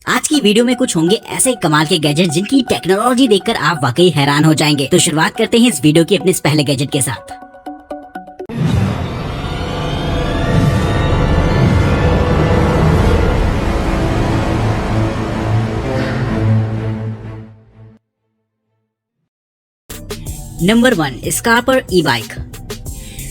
आज की वीडियो में कुछ होंगे ऐसे कमाल के गैजेट जिनकी टेक्नोलॉजी देखकर आप वाकई हैरान हो जाएंगे। तो शुरुआत करते हैं इस वीडियो की अपने इस पहले गैजेट के साथ। नंबर 1, स्कार्पर ई बाइक।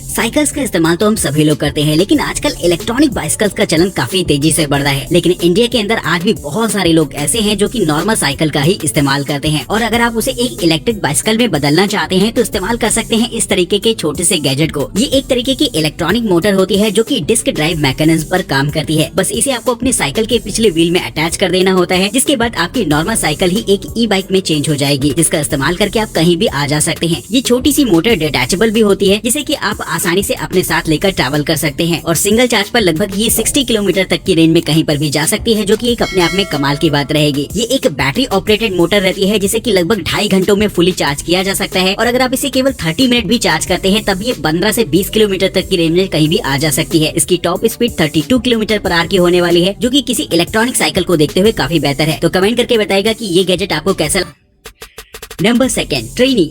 साइकिल्स का इस्तेमाल तो हम सभी लोग करते हैं, लेकिन आजकल इलेक्ट्रॉनिक बाइसिकल्स का चलन काफी तेजी से बढ़ रहा है। लेकिन इंडिया के अंदर आज भी बहुत सारे लोग ऐसे हैं जो कि नॉर्मल साइकिल का ही इस्तेमाल करते हैं, और अगर आप उसे एक इलेक्ट्रिक बाइसिकल में बदलना चाहते हैं तो इस्तेमाल कर सकते हैं इस तरीके के छोटे से गैजेट को। ये एक तरीके की इलेक्ट्रॉनिक मोटर होती है जो की डिस्क ड्राइव मैकेनिज्म पर काम करती है। बस इसे आपको अपने साइकिल के पिछले व्हील में अटैच कर देना होता है, जिसके बाद आपकी नॉर्मल साइकिल ही एक ई बाइक में चेंज हो जाएगी, जिसका इस्तेमाल करके आप कहीं भी आ जा सकते हैं। ये छोटी सी मोटर डिटैचेबल भी होती है, जिसे कि आप आसानी से अपने साथ लेकर ट्रैवल कर सकते हैं, और सिंगल चार्ज पर लगभग ये 60 किलोमीटर तक की रेंज में कहीं पर भी जा सकती है, जो कि एक अपने आप में कमाल की बात रहेगी। ये एक बैटरी ऑपरेटेड मोटर रहती है, जिसे कि लगभग 2.5 घंटों में फुली चार्ज किया जा सकता है, और अगर आप इसे केवल 30 मिनट भी चार्ज करते हैं तब ये 15 से 20 किलोमीटर तक की रेंज में कहीं भी आ जा सकती है। इसकी top speed 32 kilometre per hour की होने वाली है, जो कि किसी इलेक्ट्रॉनिक साइकिल को देखते हुए काफी बेहतर है। तो कमेंट करके बताएगा कि ये गैजेट आपको कैसा लगा। Number 2, trainee.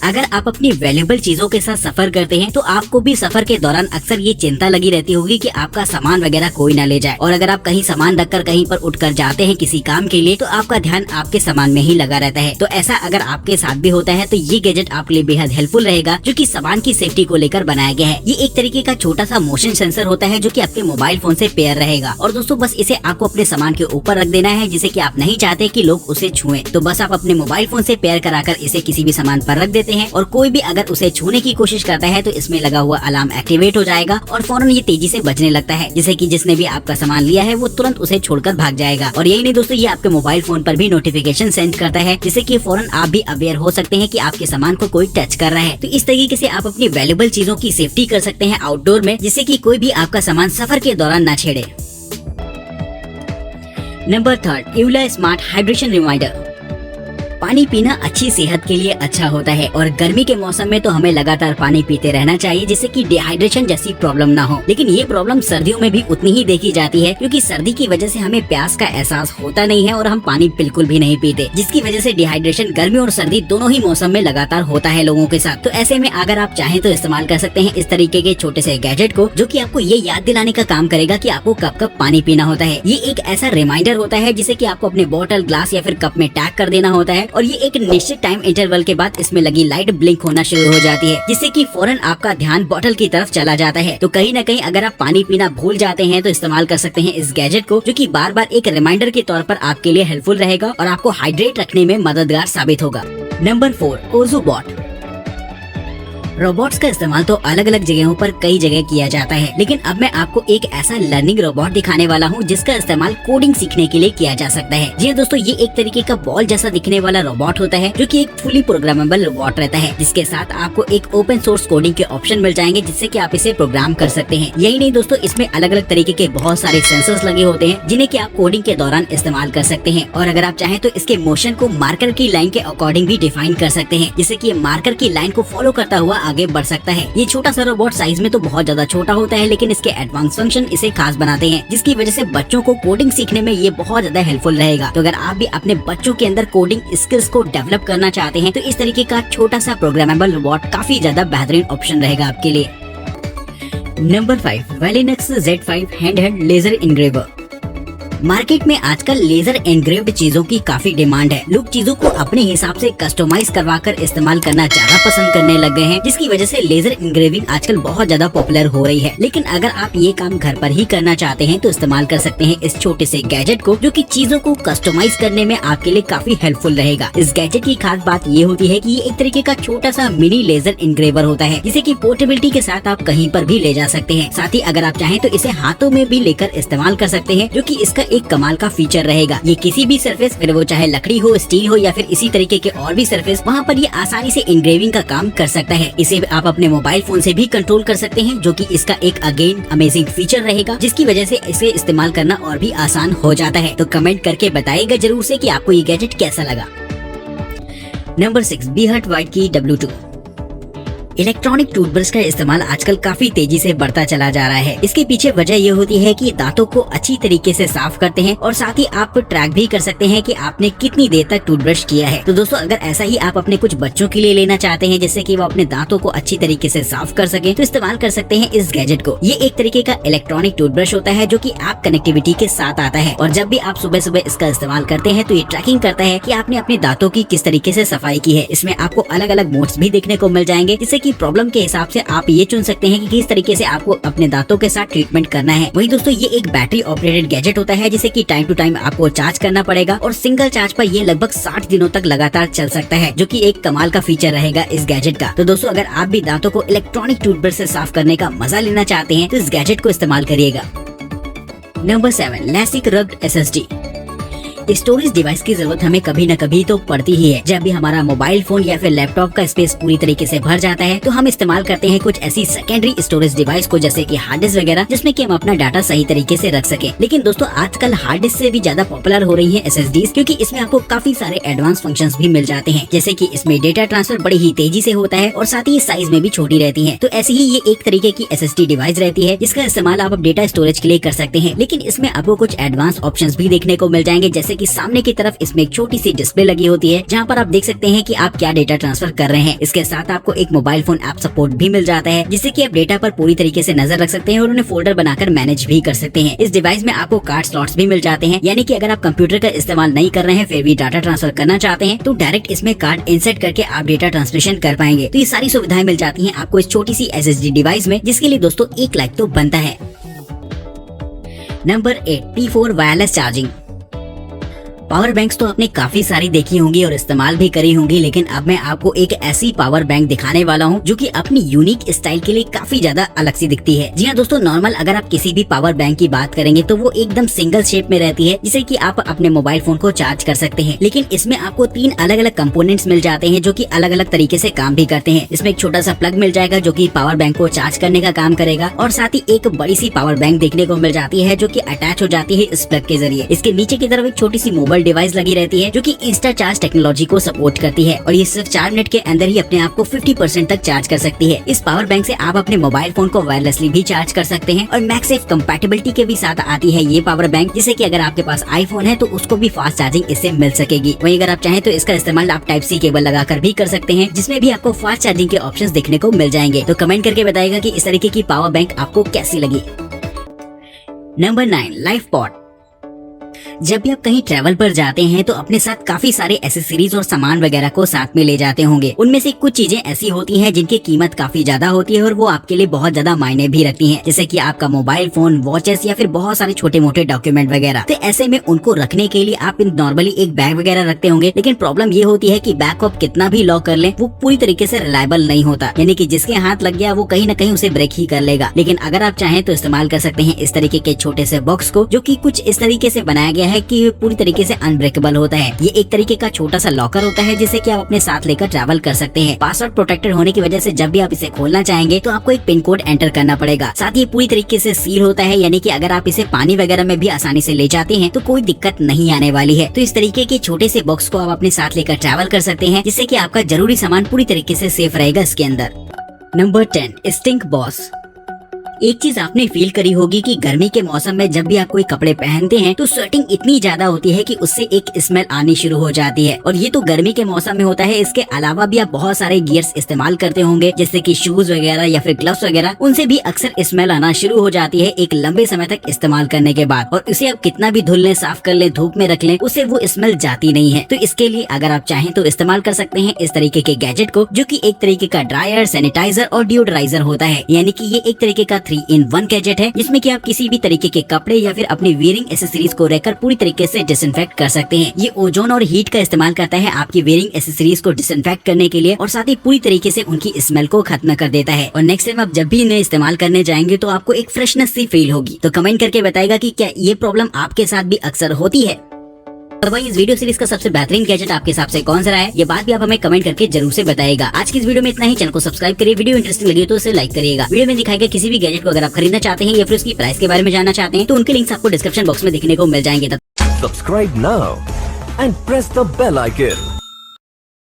अगर आप अपनी वैल्यूएबल चीजों के साथ सफर करते हैं तो आपको भी सफर के दौरान अक्सर ये चिंता लगी रहती होगी कि आपका सामान वगैरह कोई ना ले जाए, और अगर आप कहीं सामान रखकर कहीं पर उठकर जाते हैं किसी काम के लिए तो आपका ध्यान आपके सामान में ही लगा रहता है। तो ऐसा अगर आपके साथ भी होता है तो ये गैजेट आपके लिए बेहद हेल्पफुल रहेगा, जो कि सामान की सेफ्टी को लेकर बनाया गया है। ये एक तरीके का छोटा सा मोशन सेंसर होता है जो कि आपके मोबाइल फोन से पेयर रहेगा, और दोस्तों बस इसे आपको अपने सामान के ऊपर रख देना है, जिसे कि आप नहीं चाहते कि लोग उसे छुएं। तो बस आप अपने मोबाइल फोन से पेयर कराकर इसे किसी भी सामान पर रख देते हैं, और कोई भी अगर उसे छूने की कोशिश करता है तो इसमें लगा हुआ अलार्म एक्टिवेट हो जाएगा और फौरन ये तेजी से बजने लगता है, जिससे कि जिसने भी आपका सामान लिया है वो तुरंत उसे छोड़कर भाग जाएगा। और यही नहीं दोस्तों, ये आपके मोबाइल फोन पर भी नोटिफिकेशन सेंड करता है, जिससे कि फौरन आप भी अवेयर हो सकते हैं कि आपके सामान को कोई टच कर रहा है। तो इस तरीके से आप अपनी वैल्यूएबल चीजों की सेफ्टी कर सकते हैं आउटडोर में, जिससे कि कोई भी आपका सामान सफर के दौरान न छेड़े। Number 3, Yula smart hydration reminder. पानी पीना अच्छी सेहत के लिए अच्छा होता है, और गर्मी के मौसम में तो हमें लगातार पानी पीते रहना चाहिए, जिससे कि डिहाइड्रेशन जैसी प्रॉब्लम ना हो। लेकिन ये प्रॉब्लम सर्दियों में भी उतनी ही देखी जाती है, क्योंकि सर्दी की वजह से हमें प्यास का एहसास होता नहीं है और हम पानी बिल्कुल भी नहीं पीते, जिसकी वजह से डिहाइड्रेशन गर्मी और सर्दी दोनों ही मौसम में लगातार होता है लोगों के साथ। तो ऐसे में अगर आप चाहें तो इस्तेमाल कर सकते हैं इस तरीके के छोटे से गैजेट को, जो कि आपको ये याद दिलाने का काम करेगा कि आपको कब कब पानी पीना होता है। ये एक ऐसा रिमाइंडर होता है जिसे कि आपको अपने बोतल, ग्लास या फिर कप में टैग कर देना होता है, और ये एक निश्चित टाइम इंटरवल के बाद इसमें लगी लाइट ब्लिंक होना शुरू हो जाती है, जिससे कि फौरन आपका ध्यान बोतल की तरफ चला जाता है। तो कहीं न कहीं अगर आप पानी पीना भूल जाते हैं तो इस्तेमाल कर सकते हैं इस गैजेट को, जो कि बार बार एक रिमाइंडर के तौर पर आपके लिए हेल्पफुल रहेगा और आपको हाइड्रेट रखने में मददगार साबित होगा। नंबर 4, ओज़ोबॉट। रोबोट्स का इस्तेमाल तो अलग अलग जगहों पर कई जगह किया जाता है, लेकिन अब मैं आपको एक ऐसा लर्निंग रोबोट दिखाने वाला हूँ जिसका इस्तेमाल कोडिंग सीखने के लिए किया जा सकता है। जी दोस्तों, ये एक तरीके का बॉल जैसा दिखने वाला रोबोट होता है, जो कि एक फुली प्रोग्रामेबल रोबोट रहता है, जिसके साथ आपको एक ओपन सोर्स कोडिंग के ऑप्शन मिल जाएंगे, जिससे कि आप इसे प्रोग्राम कर सकते हैं। यही नहीं दोस्तों, इसमें अलग अलग तरीके के बहुत सारे सेंसर्स लगे होते हैं, जिन्हें कि आप कोडिंग के दौरान इस्तेमाल कर सकते हैं, और अगर आप चाहें तो इसके मोशन को मार्कर की लाइन के अकॉर्डिंग भी डिफाइन कर सकते हैं, जिससे कि मार्कर की लाइन को फॉलो करता हुआ आगे बढ़ सकता है। ये छोटा सा रोबोट साइज में तो बहुत ज्यादा छोटा होता है, लेकिन इसके एडवांस फंक्शन इसे खास बनाते हैं, जिसकी वजह से बच्चों को कोडिंग सीखने में ये बहुत ज्यादा हेल्पफुल रहेगा। तो अगर आप भी अपने बच्चों के अंदर कोडिंग स्किल्स को डेवलप करना चाहते हैं तो इस तरीके का छोटा सा प्रोग्रामेबल रोबोट काफी ज्यादा बेहतरीन ऑप्शन रहेगा आपके लिए। Number 5, Velinx Z5 handheld laser engraver. Market में आजकल लेजर एनग्रेव्ड चीजों की काफी डिमांड है। लोग चीजों को अपने हिसाब से कस्टमाइज करवाकर इस्तेमाल करना ज्यादा पसंद करने लग गए हैं, जिसकी वजह से लेजर एनग्रेविंग आजकल बहुत ज्यादा पॉपुलर हो रही है। लेकिन अगर आप ये काम घर पर ही करना चाहते हैं तो इस्तेमाल कर सकते हैं इस छोटे से गैजेट को, जो कि चीजों को कस्टमाइज करने में आपके लिए काफी हेल्पफुल रहेगा। इस गैजेट की खास बात ये होती है कि ये एक तरीके का छोटा सा मिनी लेजर इनग्रेवर होता है, जिसे कि पोर्टेबिलिटी के साथ आप कहीं पर भी ले जा सकते हैं। साथ ही अगर आप चाहें तो इसे हाथों में भी लेकर इस्तेमाल कर सकते हैं, जो कि इसका एक कमाल का फीचर रहेगा। ये किसी भी सरफेस, फिर वो चाहे लकड़ी हो, स्टील हो या फिर इसी तरीके के और भी सरफेस, वहाँ पर ये आसानी से इनग्रेविंग का काम कर सकता है। इसे आप अपने मोबाइल फोन से भी कंट्रोल कर सकते हैं, जो कि इसका एक अगेन अमेजिंग फीचर रहेगा, जिसकी वजह से इसे इस्तेमाल करना और भी आसान हो जाता है। तो कमेंट करके बताइएगा जरूर से कि आपको ये गैजेट कैसा लगा। नंबर 6, बीहट वाइट की W2। इलेक्ट्रॉनिक टूथब्रश का इस्तेमाल आजकल काफी तेजी से बढ़ता चला जा रहा है। इसके पीछे वजह ये होती है कि दांतों को अच्छी तरीके से साफ करते हैं और साथ ही आप ट्रैक भी कर सकते हैं कि आपने कितनी देर तक टूथब्रश किया है। तो दोस्तों अगर ऐसा ही आप अपने कुछ बच्चों के लिए लेना चाहते हैं जिससे कि वो अपने दांतों को अच्छी तरीके से साफ कर सके, तो इस्तेमाल कर सकते हैं इस गैजेट को। ये एक तरीके का इलेक्ट्रॉनिक टूथब्रश होता है जो कि ऐप कनेक्टिविटी के साथ आता है और जब भी आप सुबह सुबह इसका इस्तेमाल करते हैं तो ये ट्रैकिंग करता है कि आपने अपने दांतों की किस तरीके से सफाई की है। इसमें आपको अलग अलग मोड्स भी देखने को मिल जाएंगे जिससे कि प्रॉब्लम के हिसाब से आप ये चुन सकते हैं कि किस तरीके से आपको अपने दांतों के साथ ट्रीटमेंट करना है। वही दोस्तों ये एक बैटरी ऑपरेटेड गैजेट होता है जिसे कि टाइम टू टाइम आपको चार्ज करना पड़ेगा और सिंगल चार्ज पर ये लगभग 60 दिनों तक लगातार चल सकता है, जो कि एक कमाल का फीचर रहेगा इस गैजेट का। तो दोस्तों अगर आप भी दांतों को इलेक्ट्रॉनिक टूथब्रश से साफ करने का मजा लेना चाहते हैं तो इस गैजेट को इस्तेमाल करिएगा। Number 7, LASIK Rugged SSD। Storage device की जरूरत हमें कभी न कभी तो पड़ती ही है। जब भी हमारा मोबाइल फोन या फिर लैपटॉप का स्पेस पूरी तरीके से भर जाता है तो हम इस्तेमाल करते हैं कुछ ऐसी सेकेंडरी स्टोरेज डिवाइस को, जैसे कि हार्ड डिस्क वगैरह, जिसमें कि हम अपना डाटा सही तरीके से रख सके। लेकिन दोस्तों आजकल हार्ड डिस्क से भी ज्यादा पॉपुलर हो रही है SSDs, क्योंकि इसमें आपको काफी सारे एडवांस फंक्शंस भी मिल जाते हैं, जैसे कि इसमें डेटा ट्रांसफर बड़ी ही तेजी से होता है और साथ ही साइज में भी छोटी रहती है। तो ऐसी ही ये एक तरीके की SSD डिवाइस रहती है जिसका इस्तेमाल आप डेटा स्टोरेज के लिए कर सकते हैं। लेकिन इसमें आपको कुछ एडवांस ऑप्शंस भी देखने को मिल जाएंगे, जैसे कि सामने की तरफ इसमें एक छोटी सी डिस्प्ले लगी होती है जहां पर आप देख सकते हैं कि आप क्या डेटा ट्रांसफर कर रहे हैं। इसके साथ आपको एक मोबाइल फोन ऐप सपोर्ट भी मिल जाता है जिससे कि आप डेटा पर पूरी तरीके से नजर रख सकते हैं और उन्हें फोल्डर बनाकर मैनेज भी कर सकते हैं। इस डिवाइस में आपको कार्ड स्लॉट्स भी मिल जाते हैं, यानी कि अगर आप कंप्यूटर का इस्तेमाल नहीं कर रहे हैं फिर भी डाटा ट्रांसफर करना चाहते हैं तो डायरेक्ट इसमें कार्ड इंसर्ट करके आप डेटा ट्रांसमिशन कर पाएंगे। तो ये सारी सुविधाएं मिल जाती है आपको इस छोटी सी SSD डिवाइस में, जिसके लिए दोस्तों 1 लाइक तो बनता है। Number 8, T4 wireless charging. Power banks तो आपने काफी सारी देखी होंगी और इस्तेमाल भी करी होंगी, लेकिन अब मैं आपको एक ऐसी पावर बैंक दिखाने वाला हूं जो कि अपनी यूनिक स्टाइल के लिए काफी ज्यादा अलग सी दिखती है। जी हाँ दोस्तों, नॉर्मल अगर आप किसी भी पावर बैंक की बात करेंगे तो वो एकदम सिंगल शेप में रहती है जिसे कि आप अपने मोबाइल फोन को चार्ज कर सकते हैं। लेकिन इसमें आपको 3 अलग अलग कंपोनेंट्स मिल जाते हैं जो कि अलग अलग तरीके से काम भी करते हैं। इसमें एक छोटा सा प्लग मिल जाएगा जो कि पावर बैंक को चार्ज करने का काम करेगा और साथ ही एक बड़ी सी पावर बैंक देखने को मिल जाती है जो कि अटैच हो जाती है इस प्लग के जरिए। इसके नीचे की तरफ एक छोटी सी मोबाइल डिवाइस लगी रहती है जो कि इंस्टा चार्ज टेक्नोलॉजी को सपोर्ट करती है और ये सिर्फ 4 मिनट के अंदर ही अपने आप को 50% तक चार्ज कर सकती है। इस पावर बैंक से आप अपने मोबाइल फोन को वायरलेसली भी चार्ज कर सकते हैं और मैगसेफ कंपैटिबिलिटी के भी साथ आती है ये पावर बैंक, जिससे कि अगर आपके पास आईफोन है तो उसको भी फास्ट चार्जिंग इससे मिल सकेगी। वहीं अगर आप चाहें तो इसका इस्तेमाल आप टाइप सी केबल लगाकर भी कर सकते हैं, जिसमें भी आपको फास्ट चार्जिंग के ऑप्शंस देखने को मिल जाएंगे। तो कमेंट करके बताइएगा कि इस तरीके की पावर बैंक आपको कैसी लगी। Number 9, life pod. जब भी आप कहीं ट्रैवल पर जाते हैं तो अपने साथ काफी सारे एसेसरीज और सामान वगैरह को साथ में ले जाते होंगे। उनमें से कुछ चीजें ऐसी होती हैं जिनकी कीमत काफी ज्यादा होती है और वो आपके लिए बहुत ज्यादा मायने भी रखती हैं, जैसे कि आपका मोबाइल फोन, वॉचेस या फिर बहुत सारे छोटे मोटे डॉक्यूमेंट वगैरह। तो ऐसे में उनको रखने के लिए आप नॉर्मली एक बैग वगैरह रखते होंगे, लेकिन प्रॉब्लम ये होती है कि बैग को आप कितना भी लॉक कर लें वो पूरी तरीके से रिलायबल नहीं होता, यानी कि जिसके हाथ लग गया वो कहीं न कहीं उसे ब्रेक ही कर लेगा। लेकिन अगर आप चाहें तो इस्तेमाल कर सकते हैं इस तरीके के छोटे से बॉक्स को, जो कि कुछ इस तरीके से बनाया गया है कि पूरी तरीके से अनब्रेकेबल होता है। ये एक तरीके का छोटा सा लॉकर होता है जिसे कि आप अपने साथ लेकर ट्रैवल कर सकते हैं। पासवर्ड प्रोटेक्टेड होने की वजह से जब भी आप इसे खोलना चाहेंगे तो आपको एक पिन कोड एंटर करना पड़ेगा। साथ ही पूरी तरीके से सील होता है, यानी कि अगर आप इसे पानी वगैरह में भी आसानी से ले जाते हैं तो कोई दिक्कत नहीं आने वाली है। तो इस तरीके के छोटे से बॉक्स को आप अपने साथ लेकर ट्रैवल कर सकते हैं, जिससे कि आपका जरूरी सामान पूरी तरीके से सेफ रहेगा इसके अंदर। Number 10, stink boss. एक चीज आपने फील करी होगी कि गर्मी के मौसम में जब भी आप कोई कपड़े पहनते हैं तो स्वेटिंग इतनी ज्यादा होती है कि उससे एक स्मेल आनी शुरू हो जाती है, और ये तो गर्मी के मौसम में होता है। इसके अलावा भी आप बहुत सारे गियर्स इस्तेमाल करते होंगे, जैसे कि शूज वगैरह या फिर ग्लव्स वगैरह, उनसे भी अक्सर स्मेल आना शुरू हो जाती है एक लंबे समय तक इस्तेमाल करने के बाद। और उसे आप कितना भी धुल लें, साफ कर लें, धूप में रख लें, उससे वो स्मेल जाती नहीं है। तो इसके लिए अगर आप चाहें तो इस्तेमाल कर सकते हैं इस तरीके के गैजेट को, जो कि एक तरीके का ड्रायर, सैनिटाइजर और डिओड्राइजर होता है। यानी कि ये एक तरीके का 3-in-1 गैजेट है, जिसमें कि आप किसी भी तरीके के कपड़े या फिर अपनी वेयरिंग एसेसरीज को रहकर पूरी तरीके से डिसइंफेक्ट कर सकते हैं। ये ओजोन और हीट का इस्तेमाल करता है आपकी वेयरिंग एसेसरीज को डिसइंफेक्ट करने के लिए, और साथ ही पूरी तरीके से उनकी स्मेल को खत्म कर देता है। और नेक्स्ट टाइम आप जब भी इन्हें इस्तेमाल करने जाएंगे तो आपको एक फ्रेशनेस सी फील होगी। तो कमेंट करके बताएगा कि क्या ये प्रॉब्लम आपके साथ भी अक्सर होती है। और भाई इस वीडियो सीरीज का सबसे बेहतरीन गैजेट आपके हिसाब से कौन सा रहा है, ये बात भी आप हमें कमेंट करके जरूर से बताएगा। आज की इस वीडियो में इतना ही। चैनल को सब्सक्राइब करिए, वीडियो इंटरेस्टिंग लगी तो इसे लाइक करिएगा। वीडियो में दिखाए गए किसी भी गैजेट को अगर आप खरीदना चाहते हैं या फिर उसकी प्राइस के बारे में जानना चाहते हैं तो उनके लिंक्स आपको डिस्क्रिप्शन बॉक्स में देखने को मिल जाएंगे। Subscribe now and press the bell icon.